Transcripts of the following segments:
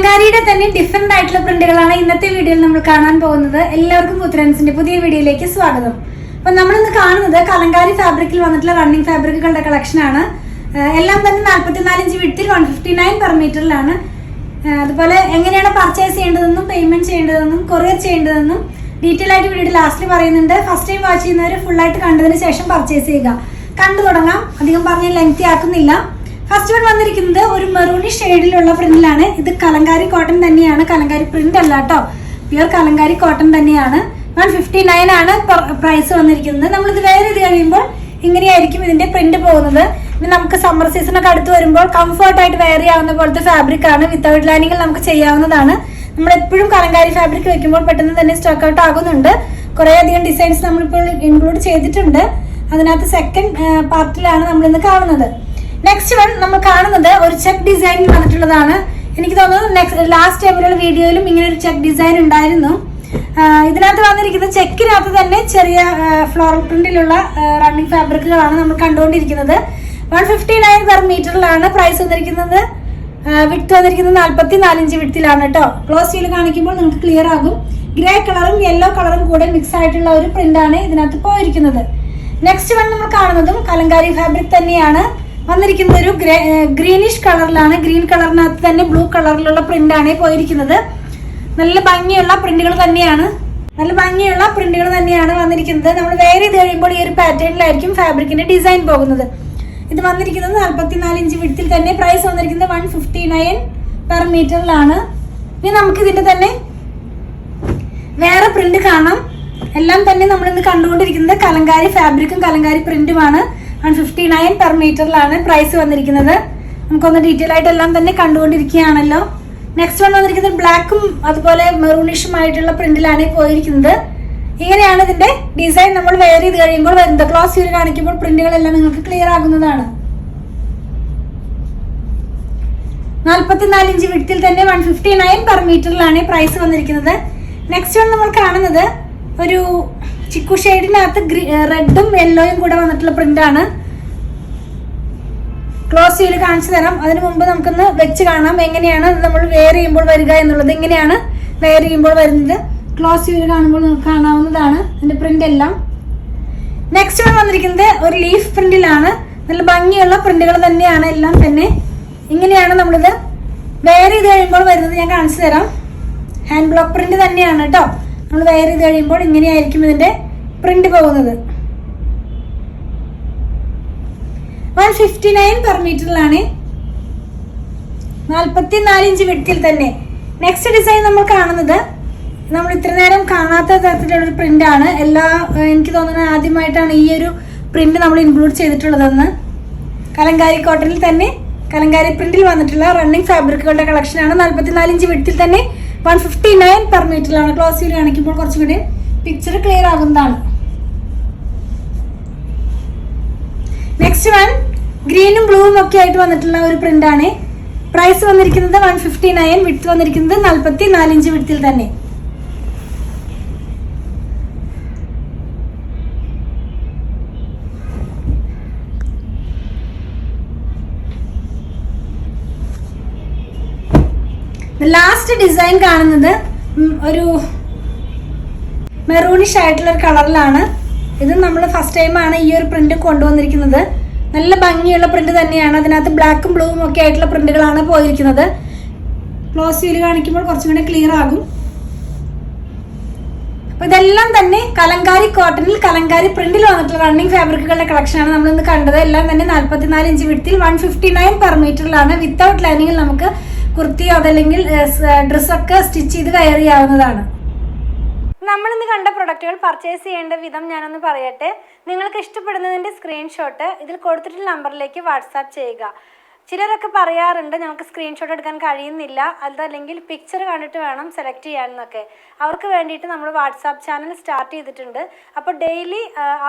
കലങ്കാരിയുടെ തന്നെ ഡിഫറെന്റ് ആയിട്ടുള്ള പ്രിന്റുകളാണ് ഇന്നത്തെ വീഡിയോയിൽ നമ്മൾ കാണാൻ പോകുന്നത്. എല്ലാവർക്കും പുത്രൻസിന്റെ പുതിയ വീഡിയോയിലേക്ക് സ്വാഗതം. അപ്പൊ നമ്മൾ ഇന്ന് കാണുന്നത് കലങ്കാരി ഫാബ്രിക്കിൽ വന്നിട്ടുള്ള റണ്ണിങ് ഫാബ്രിക്കുകളുടെ കളക്ഷൻ ആണ്. എല്ലാം തന്നെ 44 ഇഞ്ച് വിഡ്ത്തിൽ 159 പെർ മീറ്ററിലാണ്. അതുപോലെ എങ്ങനെയാണ് പർച്ചേസ് ചെയ്യേണ്ടതെന്നും പേയ്മെന്റ് ചെയ്യേണ്ടതെന്നും കൊറിയർ ചെയ്യേണ്ടതെന്നും ഡീറ്റെയിൽ ആയിട്ട് വീഡിയോ ലാസ്റ്റിൽ പറയുന്നുണ്ട്. ഫസ്റ്റ് ടൈം വാച്ച് ചെയ്യുന്നവർ ഫുൾ ആയിട്ട് കണ്ടതിന് ശേഷം പർച്ചേസ് ചെയ്യുക. കണ്ടു തുടങ്ങാം, അധികം പറഞ്ഞ് ലെങ്തി ആക്കുന്നില്ല. ഫസ്റ്റ് വൺ വന്നിരിക്കുന്നത് ഒരു മെറൂണി ഷെയ്ഡിലുള്ള പ്രിന്റിലാണ്. ഇത് കലങ്കാരി കോട്ടൺ തന്നെയാണ്, കലങ്കാരി പ്രിന്റ് അല്ല കേട്ടോ, പ്യുർ കലങ്കാരി കോട്ടൺ തന്നെയാണ്. 159 ആണ് പ്രൈസ് വന്നിരിക്കുന്നത്. നമ്മളിത് വെയർ ചെയ്ത് കഴിയുമ്പോൾ ഇങ്ങനെയായിരിക്കും ഇതിന്റെ പ്രിന്റ് പോകുന്നത്. ഇനി നമുക്ക് സമ്മർ സീസൺ ഒക്കെ അടുത്ത് വരുമ്പോൾ കംഫർട്ട് ആയിട്ട് വെയർ ചെയ്യാവുന്ന പോലത്തെ ഫാബ്രിക് ആണ്. വിത്തൗട്ട് ലൈനിങ്ങിൽ നമുക്ക് ചെയ്യാവുന്നതാണ്. നമ്മൾ എപ്പോഴും കലങ്കാരി ഫാബ്രിക് വെക്കുമ്പോൾ പെട്ടെന്ന് തന്നെ സ്റ്റോക്ക് ഔട്ട് ആകുന്നുണ്ട്. കുറേ അധികം ഡിസൈൻസ് നമ്മളിപ്പോൾ ഇൻക്ലൂഡ് ചെയ്തിട്ടുണ്ട്. അതിനകത്ത് സെക്കൻഡ് പാർട്ടിലാണ് നമ്മളിന്ന് കാണുന്നത്. നെക്സ്റ്റ് വൺ നമ്മൾ കാണുന്നത് ഒരു ചെക്ക് ഡിസൈനിൽ വന്നിട്ടുള്ളതാണ്. എനിക്ക് തോന്നുന്നു ലാസ്റ്റ് ടൈമിലുള്ള വീഡിയോയിലും ഇങ്ങനെ ഒരു ചെക്ക് ഡിസൈൻ ഉണ്ടായിരുന്നു. ഇതിനകത്ത് വന്നിരിക്കുന്നത് ചെക്കിനകത്ത് തന്നെ ചെറിയ ഫ്ലോറൽ പ്രിന്റിലുള്ള റണ്ണിങ് ഫാബ്രിക്കുകളാണ് നമ്മൾ കണ്ടുകൊണ്ടിരിക്കുന്നത്. 159 പെർ മീറ്ററിലാണ് പ്രൈസ് വന്നിരിക്കുന്നത്. വിഡ്ത്ത് വന്നിരിക്കുന്നത് 44 ഇഞ്ച് വിഡ്ത്തിലാണ് കേട്ടോ. ക്ലോസ് ചെയ്ത് കാണിക്കുമ്പോൾ നിങ്ങൾക്ക് ക്ലിയർ ആകും. ഗ്രേ കളറും യെല്ലോ കളറും കൂടെ മിക്സ് ആയിട്ടുള്ള ഒരു പ്രിന്റാണ് ഇതിനകത്ത് പോയിരിക്കുന്നത്. നെക്സ്റ്റ് വൺ നമ്മൾ കാണുന്നതും കലങ്കാരി ഫാബ്രിക് തന്നെയാണ്. വന്നിരിക്കുന്നത് ഒരു ഗ്രീനിഷ് കളറിലാണ്. ഗ്രീൻ കളറിനകത്ത് തന്നെ ബ്ലൂ കളറിലുള്ള പ്രിന്റാണ് പോയിരിക്കുന്നത്. നല്ല ഭംഗിയുള്ള പ്രിന്റുകൾ തന്നെയാണ് വന്നിരിക്കുന്നത്. നമ്മൾ വെയർ ചെയ്ത് കഴിയുമ്പോൾ ഈ ഒരു പാറ്റേണിലായിരിക്കും ഫാബ്രിക്കിന്റെ ഡിസൈൻ പോകുന്നത്. ഇത് വന്നിരിക്കുന്നത് 44 ഇഞ്ച് വിഡ്ത്തിൽ തന്നെ. പ്രൈസ് വന്നിരിക്കുന്നത് 159 പെർ മീറ്ററിലാണ്. ഇനി നമുക്ക് ഇതിന്റെ തന്നെ വേറെ പ്രിന്റ് കാണാം. എല്ലാം തന്നെ നമ്മളിന്ന് കണ്ടുകൊണ്ടിരിക്കുന്നത് കലങ്കാരി ഫാബ്രിക്കും കലങ്കാരി പ്രിന്റുമാണ്. 159 പെർ മീറ്ററിലാണ് പ്രൈസ് വന്നിരിക്കുന്നത്. നമുക്കൊന്ന് ഡീറ്റെയിൽ ആയിട്ട് എല്ലാം തന്നെ കണ്ടുകൊണ്ടിരിക്കുകയാണല്ലോ. നെക്സ്റ്റ് വൺ വന്നിരിക്കുന്നത് ബ്ലാക്കും അതുപോലെ മെറൂണിഷും ആയിട്ടുള്ള പ്രിന്റിലാണ് പോയിരിക്കുന്നത്. ഇങ്ങനെയാണ് ഇതിന്റെ ഡിസൈൻ നമ്മൾ വെയർ ചെയ്ത് കഴിയുമ്പോൾ വരുന്നത്. ക്ലോസ് ചെയ്ത് കാണിക്കുമ്പോൾ പ്രിന്റുകളെല്ലാം നിങ്ങൾക്ക് ക്ലിയർ ആകുന്നതാണ്. 44 ഇഞ്ച് വിഡ്ത്തിൽ തന്നെ 159 പെർ മീറ്ററിലാണ് പ്രൈസ് വന്നിരിക്കുന്നത്. നെക്സ്റ്റ് വൺ നമ്മൾ കാണുന്നത് ഒരു ചിക്കു ഷെയ്ഡിനകത്ത് റെഡും യെല്ലോയും കൂടെ വന്നിട്ടുള്ള പ്രിന്റാണ്. ക്ലോസ് ചെയ്ത് കാണിച്ചു തരാം. അതിനു മുമ്പ് നമുക്കൊന്ന് വെച്ച് കാണാം എങ്ങനെയാണ് നമ്മൾ വെയർ ചെയ്യുമ്പോൾ വരിക എന്നുള്ളത്. എങ്ങനെയാണ് വെയർ ചെയ്യുമ്പോൾ വരുന്നത് ക്ലോസ് ചെയ്ത് കാണുമ്പോൾ നമുക്ക് കാണാവുന്നതാണ് ഇതിന്റെ പ്രിന്റ് എല്ലാം. നെക്സ്റ്റ് വൺ വന്നിരിക്കുന്നത് ഒരു ലീഫ് പ്രിന്റിലാണ്. നല്ല ഭംഗിയുള്ള പ്രിന്റുകൾ തന്നെയാണ് എല്ലാം തന്നെ. ഇങ്ങനെയാണ് നമ്മളിത് വെയർ ചെയ്ത് കഴിയുമ്പോൾ വരുന്നത്. ഞാൻ കാണിച്ചു തരാം. ഹാൻഡ് ബ്ലോക്ക് പ്രിന്റ് തന്നെയാണ് കേട്ടോ. നമ്മൾ വെയർ ചെയ്ത് കഴിയുമ്പോൾ ഇങ്ങനെയായിരിക്കും ഇതിന്റെ പ്രിന്റ് പോകുന്നത്. 159 പെർ മീറ്ററിലാണ്. 44 ഇഞ്ച് വിഡ്ത്തിൽ തന്നെ. നെക്സ്റ്റ് ഡിസൈൻ നമ്മൾ കാണുന്നത് നമ്മൾ ഇത്ര നേരം കാണാത്ത തരത്തിലുള്ള ഒരു പ്രിന്റ് ആണ്. എനിക്ക് തോന്നുന്നത് ആദ്യമായിട്ടാണ് ഈ ഒരു പ്രിന്റ് നമ്മൾ ഇൻക്ലൂഡ് ചെയ്തിട്ടുള്ളതെന്ന്. കലങ്കാരി കോട്ടണിൽ തന്നെ കലങ്കാരി പ്രിന്റിൽ വന്നിട്ടുള്ള റണ്ണിങ് ഫാബ്രിക്കുകളുടെ കളക്ഷനാണ്. 44 ഇഞ്ച് വിഡ്ത്തിൽ തന്നെ 159 പെർ മീറ്ററിലാണ്. ക്ലോസ് ചെയ്ത് കാണിക്കുമ്പോൾ കുറച്ചും കൂടി പിക്ചർ ക്ലിയർ ആകുന്നതാണ്. നെക്സ്റ്റ് വൺ ഗ്രീനും ബ്ലൂവും ഒക്കെ ആയിട്ട് വന്നിട്ടുള്ള ഒരു പ്രിന്റ് ആണ്. പ്രൈസ് വന്നിരിക്കുന്നത് 159, വിഡ്ത്ത് വന്നിരിക്കുന്നത് 44 ഇഞ്ച് വിഡ്ത്തിൽ തന്നെ. ലാസ്റ്റ് ഡിസൈൻ കാണുന്നത് ഒരു മെറൂണിഷ് ആയിട്ടുള്ള ഒരു കളറിലാണ്. ഇത് നമ്മൾ ഫസ്റ്റ് ടൈമാണ് ഈ ഒരു പ്രിന്റ് കൊണ്ടുവന്നിരിക്കുന്നത്. നല്ല ഭംഗിയുള്ള പ്രിന്റ് തന്നെയാണ്. അതിനകത്ത് ബ്ലാക്കും ബ്ലൂവും ഒക്കെ ആയിട്ടുള്ള പ്രിന്റുകളാണ് പോയിരിക്കുന്നത്. ക്ലോസ് ചെയ്ത് കാണിക്കുമ്പോൾ കുറച്ചും കൂടെ ക്ലിയർ ആകും. അപ്പൊ ഇതെല്ലാം തന്നെ കലങ്കാരി കോട്ടണിൽ കലങ്കാരി പ്രിന്റിൽ വന്നിട്ടുള്ള റണ്ണിങ് ഫാബ്രിക്കുകളുടെ കളക്ഷനാണ് നമ്മളിന്ന് കണ്ടത്. എല്ലാം തന്നെ 44 ഇഞ്ച് വിഡ്ത്തിൽ 159 പെർ മീറ്ററിലാണ്. വിത്തൗട്ട് ലൈനിങ്ങിൽ നമുക്ക് കുർത്തിയോ അതല്ലെങ്കിൽ ഡ്രസ്സൊക്കെ സ്റ്റിച്ച് ചെയ്ത് വെയർ ചെയ്യാവുന്നതാണ്. നമ്മളിന്ന് കണ്ട പ്രൊഡക്റ്റുകൾ പർച്ചേസ് ചെയ്യേണ്ട വിധം ഞാനൊന്ന് പറയട്ടെ. നിങ്ങൾക്ക് ഇഷ്ടപ്പെടുന്നതിൻ്റെ സ്ക്രീൻഷോട്ട് ഇതിൽ കൊടുത്തിട്ടുള്ള നമ്പറിലേക്ക് വാട്സാപ്പ് ചെയ്യുക. ചിലരൊക്കെ പറയാറുണ്ട് ഞങ്ങൾക്ക് സ്ക്രീൻഷോട്ട് എടുക്കാൻ കഴിയുന്നില്ല, അതല്ലെങ്കിൽ പിക്ചർ കണ്ടിട്ട് വേണം സെലക്ട് ചെയ്യാനെന്നൊക്കെ. അവർക്ക് വേണ്ടിയിട്ട് നമ്മൾ വാട്സാപ്പ് ചാനൽ സ്റ്റാർട്ട് ചെയ്തിട്ടുണ്ട്. അപ്പോൾ ഡെയിലി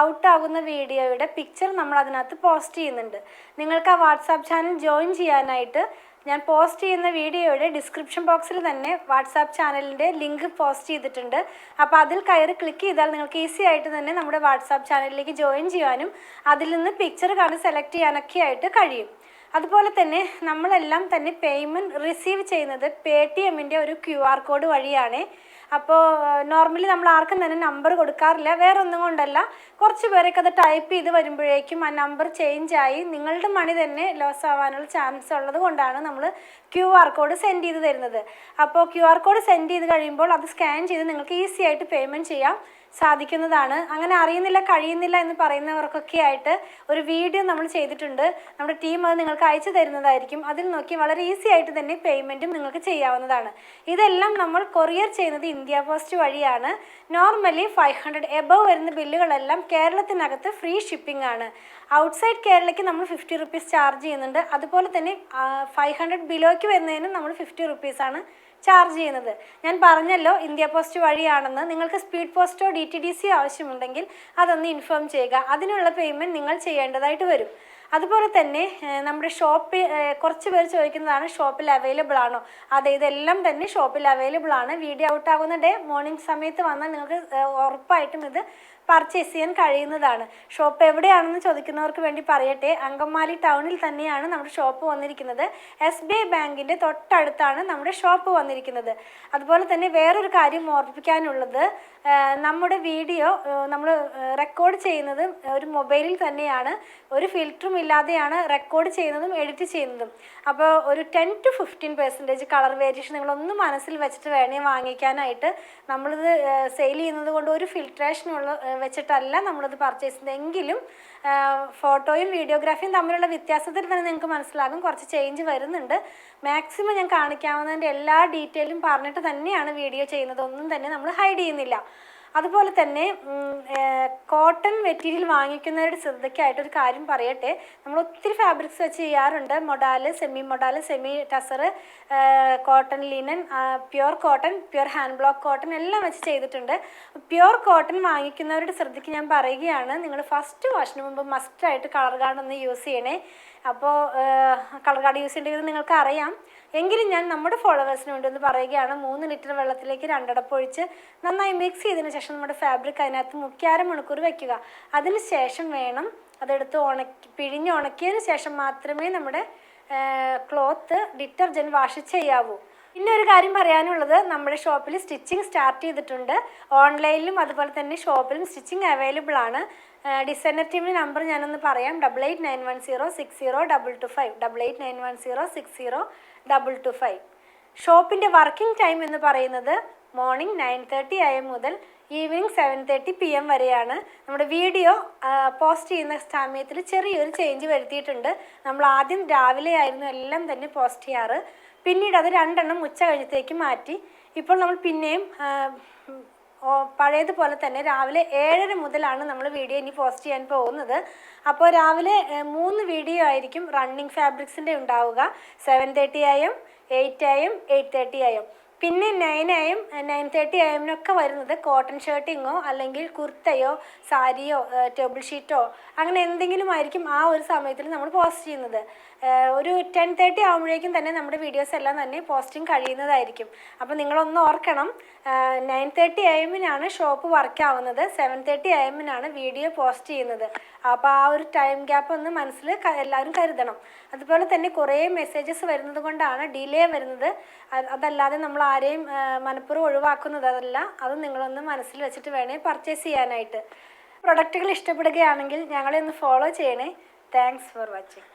ഔട്ട് ആകുന്ന വീഡിയോയുടെ പിക്ചർ നമ്മൾ അതിനകത്ത് പോസ്റ്റ് ചെയ്യുന്നുണ്ട്. നിങ്ങൾക്ക് ആ വാട്സാപ്പ് ചാനൽ ജോയിൻ ചെയ്യാനായിട്ട് ഞാൻ പോസ്റ്റ് ചെയ്യുന്ന വീഡിയോയുടെ ഡിസ്ക്രിപ്ഷൻ ബോക്സിൽ തന്നെ വാട്സാപ്പ് ചാനലിൻ്റെ ലിങ്ക് പോസ്റ്റ് ചെയ്തിട്ടുണ്ട്. അപ്പോൾ അതിൽ കയറി ക്ലിക്ക് ചെയ്താൽ നിങ്ങൾക്ക് ഈസി ആയിട്ട് തന്നെ നമ്മുടെ വാട്സാപ്പ് ചാനലിലേക്ക് ജോയിൻ ചെയ്യാനും അതിൽ നിന്ന് പിക്ചർ കണ്ട് സെലക്ട് ചെയ്യാനൊക്കെ ആയിട്ട് കഴിയും. അതുപോലെ തന്നെ നമ്മളെല്ലാം തന്നെ പേയ്മെൻറ്റ് റിസീവ് ചെയ്യുന്നത് പേടിഎമ്മിൻ്റെ ഒരു QR കോഡ് വഴിയാണ്. അപ്പോൾ നോർമലി നമ്മൾ ആർക്കും തന്നെ നമ്പർ കൊടുക്കാറില്ല, വേറെ ഒന്നും കൊണ്ടല്ല, കുറച്ച് പേരൊക്കെ അത് ടൈപ്പ് ചെയ്ത് വരുമ്പോഴേക്കും ആ നമ്പർ ചേഞ്ചായി നിങ്ങളുടെ മണി തന്നെ ലോസ് ആവാനുള്ള ചാൻസ് ഉള്ളത് കൊണ്ടാണ് നമ്മൾ QR കോഡ് സെൻഡ് ചെയ്ത് തരുന്നത്. അപ്പോൾ QR കോഡ് സെൻഡ് ചെയ്ത് കഴിയുമ്പോൾ അത് സ്കാൻ ചെയ്ത് നിങ്ങൾക്ക് ഈസി ആയിട്ട് പേയ്മെൻറ്റ് ചെയ്യാം സാധിക്കുന്നതാണ്. അങ്ങനെ അറിയുന്നില്ല കഴിയുന്നില്ല എന്ന് പറയുന്നവർക്കൊക്കെ ആയിട്ട് ഒരു വീഡിയോ നമ്മൾ ചെയ്തിട്ടുണ്ട്. നമ്മുടെ ടീം അത് നിങ്ങൾക്ക് അയച്ചു തരുന്നതായിരിക്കും. അതിൽ നോക്കി വളരെ ഈസി ആയിട്ട് തന്നെ പേയ്മെൻറ്റും നിങ്ങൾക്ക് ചെയ്യാവുന്നതാണ്. ഇതെല്ലാം നമ്മൾ കൊറിയർ ചെയ്യുന്നത് ഇന്ത്യ പോസ്റ്റ് വഴിയാണ്. നോർമലി 500 എബവ് വരുന്ന ബില്ലുകളെല്ലാം കേരളത്തിനകത്ത് ഫ്രീ ഷിപ്പിംഗ് ആണ്. ഔട്ട്സൈഡ് കേരളയ്ക്ക് നമ്മൾ 50 റുപ്പീസ് ചാർജ് ചെയ്യുന്നുണ്ട്. അതുപോലെ തന്നെ 500 ബിലോയ്ക്ക് വരുന്നതിനും നമ്മൾ 50 റുപ്പീസാണ് ചാർജ് ചെയ്യുന്നത്. ഞാൻ പറഞ്ഞല്ലോ ഇന്ത്യ പോസ്റ്റ് വഴിയാണെന്ന്. നിങ്ങൾക്ക് സ്പീഡ് പോസ്റ്റോ DTDC ആവശ്യമുണ്ടെങ്കിൽ അതൊന്ന് ഇൻഫോം ചെയ്യുക. അതിനുള്ള പേയ്മെൻറ്റ് നിങ്ങൾ ചെയ്യേണ്ടതായിട്ട് വരും. അതുപോലെ തന്നെ നമ്മുടെ ഷോപ്പിൽ കുറച്ച് പേര് ചോദിക്കുന്നതാണ് ഷോപ്പിൽ അവൈലബിൾ ആണോ? അതെ, ഇതെല്ലാം തന്നെ ഷോപ്പിൽ അവൈലബിൾ ആണ്. വീഡിയോ ഔട്ട് ആകുന്ന മോർണിംഗ് സമയത്ത് വന്നാൽ നിങ്ങൾക്ക് ഉറപ്പായിട്ടും ഇത് പർച്ചേസ് ചെയ്യാൻ കഴിയുന്നതാണ്. ഷോപ്പ് എവിടെയാണെന്ന് ചോദിക്കുന്നവർക്ക് വേണ്ടി പറയട്ടെ, അങ്കമാലി ടൗണിൽ തന്നെയാണ് നമ്മുടെ ഷോപ്പ് വന്നിരിക്കുന്നത്. SBI ബാങ്കിൻ്റെ തൊട്ടടുത്താണ് നമ്മുടെ ഷോപ്പ് വന്നിരിക്കുന്നത്. അതുപോലെ തന്നെ വേറൊരു കാര്യം ഓർമ്മിപ്പിക്കാനുള്ളത്, നമ്മുടെ വീഡിയോ നമ്മൾ റെക്കോർഡ് ചെയ്യുന്നത് ഒരു മൊബൈലിൽ തന്നെയാണ്. ഒരു ഫിൽറ്ററും ഇല്ലാതെയാണ് റെക്കോർഡ് ചെയ്യുന്നതും എഡിറ്റ് ചെയ്യുന്നതും. അപ്പോൾ ഒരു 10 to 15% കളർ വേരിയേഷൻ നിങ്ങളൊന്ന് മനസ്സിൽ വെച്ചിട്ട് വേണേ വാങ്ങിക്കാനായിട്ട്. നമ്മളിത് സെയിൽ ചെയ്യുന്നത് കൊണ്ട് ഒരു ഫിൽട്രേഷനുള്ള വെച്ചിട്ടല്ല നമ്മളത് പർച്ചേസ് ചെയ്യുന്നതെങ്കിലും ഫോട്ടോയും വീഡിയോഗ്രാഫിയും തമ്മിലുള്ള വ്യത്യാസത്തിൽ തന്നെ നിങ്ങൾക്ക് മനസ്സിലാകും കുറച്ച് ചേഞ്ച് വരുന്നുണ്ട്. മാക്സിമം ഞാൻ കാണിക്കാവുന്നതിൻ്റെ എല്ലാ ഡീറ്റെയിലും പറഞ്ഞിട്ട് തന്നെയാണ് വീഡിയോ ചെയ്യുന്നത്. ഒന്നും തന്നെ നമ്മൾ ഹൈഡ് ചെയ്യുന്നില്ല. അതുപോലെ തന്നെ കോട്ടൺ മെറ്റീരിയൽ വാങ്ങിക്കുന്നവരുടെ ശ്രദ്ധയ്ക്കായിട്ടൊരു കാര്യം പറയട്ടെ. നമ്മൾ ഒത്തിരി ഫാബ്രിക്സ് വെച്ച് ചെയ്യാറുണ്ട്. Modal, semi tussar, cotton linen, pure cotton, pure hand block cotton എല്ലാം വെച്ച് ചെയ്തിട്ടുണ്ട്. പ്യുർ കോട്ടൺ വാങ്ങിക്കുന്നവരുടെ ശ്രദ്ധയ്ക്ക് ഞാൻ പറയുകയാണ്, നിങ്ങൾ ഫസ്റ്റ് വാഷിന് മുമ്പ് മസ്റ്റായിട്ട് കളർ ഗാർഡ് ഒന്ന് യൂസ് ചെയ്യണേ. അപ്പോൾ കളർ ഗാർഡ് യൂസ് ചെയ്യേണ്ടത് നിങ്ങൾക്ക് അറിയാം, എങ്കിലും ഞാൻ നമ്മുടെ ഫോളോവേഴ്സിന് വേണ്ടി ഒന്ന് പറയുകയാണ്. 3 ലിറ്റർ വെള്ളത്തിലേക്ക് 2 അടപ്പ് ഒഴിച്ച് നന്നായി മിക്സ് ചെയ്തതിന് ശേഷം നമ്മുടെ ഫാബ്രിക് അതിനകത്ത് 3/4 മണിക്കൂർ വയ്ക്കുക. അതിന് ശേഷം വേണം അതെടുത്ത് പിഴിഞ്ഞ് ഉണക്കിയതിന് ശേഷം മാത്രമേ നമ്മുടെ ക്ലോത്ത് ഡിറ്റർജൻറ്റ് വാഷ് ചെയ്യാവൂ. പിന്നെ ഒരു കാര്യം പറയാനുള്ളത്, നമ്മുടെ ഷോപ്പിൽ സ്റ്റിച്ചിങ് സ്റ്റാർട്ട് ചെയ്തിട്ടുണ്ട്. ഓൺലൈനിലും അതുപോലെ തന്നെ ഷോപ്പിലും സ്റ്റിച്ചിങ് അവൈലബിൾ ആണ്. ഡിസൈനർ ടീമിൻ്റെ നമ്പർ ഞാനൊന്ന് പറയാം: 8891060225, 8891060225. ഷോപ്പിൻ്റെ വർക്കിംഗ് ടൈം എന്ന് പറയുന്നത് മോർണിംഗ് 9:30 AM മുതൽ ഈവനിങ് 7:30 PM വരെയാണ്. നമ്മുടെ വീഡിയോ പോസ്റ്റ് ചെയ്യുന്ന സമയത്തിൽ ചെറിയൊരു ചേഞ്ച് വരുത്തിയിട്ടുണ്ട്. നമ്മൾ ആദ്യം രാവിലെ ആയിരുന്നു എല്ലാം തന്നെ പോസ്റ്റ് ചെയ്യാറ്, പിന്നീട് അത് 2 എണ്ണം ഉച്ച കഴിഞ്ഞത്തേക്ക് മാറ്റി. ഇപ്പോൾ നമ്മൾ പിന്നെയും പഴയതുപോലെ തന്നെ രാവിലെ 7:30 മുതലാണ് നമ്മൾ വീഡിയോ ഇനി പോസ്റ്റ് ചെയ്യാൻ പോകുന്നത്. അപ്പോൾ രാവിലെ 3 വീഡിയോ ആയിരിക്കും റണ്ണിങ് ഫാബ്രിക്സിൻ്റെ ഉണ്ടാവുക. 7:30 AM, 8 AM, 8:30 AM. പിന്നെ 9 AM, 9:30 AM വരുന്നത് കോട്ടൺ ഷർട്ടിങ്ങോ അല്ലെങ്കിൽ കുർത്തയോ സാരിയോ ടേബിൾ ഷീറ്റോ അങ്ങനെ എന്തെങ്കിലും ആയിരിക്കും ആ ഒരു സമയത്തിൽ നമ്മൾ പോസ്റ്റ് ചെയ്യുന്നത്. ഒരു 10:30 ആകുമ്പോഴേക്കും തന്നെ നമ്മുടെ വീഡിയോസ് എല്ലാം തന്നെ പോസ്റ്റിംഗ് കഴിയുന്നതായിരിക്കും. അപ്പോൾ നിങ്ങളൊന്ന് ഓർക്കണം, 9:30 AM ഷോപ്പ് വർക്ക് ആവുന്നത്, 7:30 AM വീഡിയോ പോസ്റ്റ് ചെയ്യുന്നത്. അപ്പോൾ ആ ഒരു ടൈം ഗ്യാപ്പ് ഒന്ന് മനസ്സിൽ എല്ലാവരും കരുതണം. അതുപോലെ തന്നെ കുറേ മെസ്സേജസ് വരുന്നത് കൊണ്ടാണ് ഡിലേ വരുന്നത്. അതല്ലാതെ നമ്മൾ ആരെയും മനഃപൂർവ്വം ഒഴിവാക്കുന്നതല്ല. അത് നിങ്ങളൊന്ന് മനസ്സിൽ വെച്ചിട്ട് വേണേ പർച്ചേസ് ചെയ്യാനായിട്ട്. പ്രൊഡക്റ്റുകൾ ഇഷ്ടപ്പെടുകയാണെങ്കിൽ ഞങ്ങളെ ഒന്ന് ഫോളോ ചെയ്യണേ. Thanks for watching.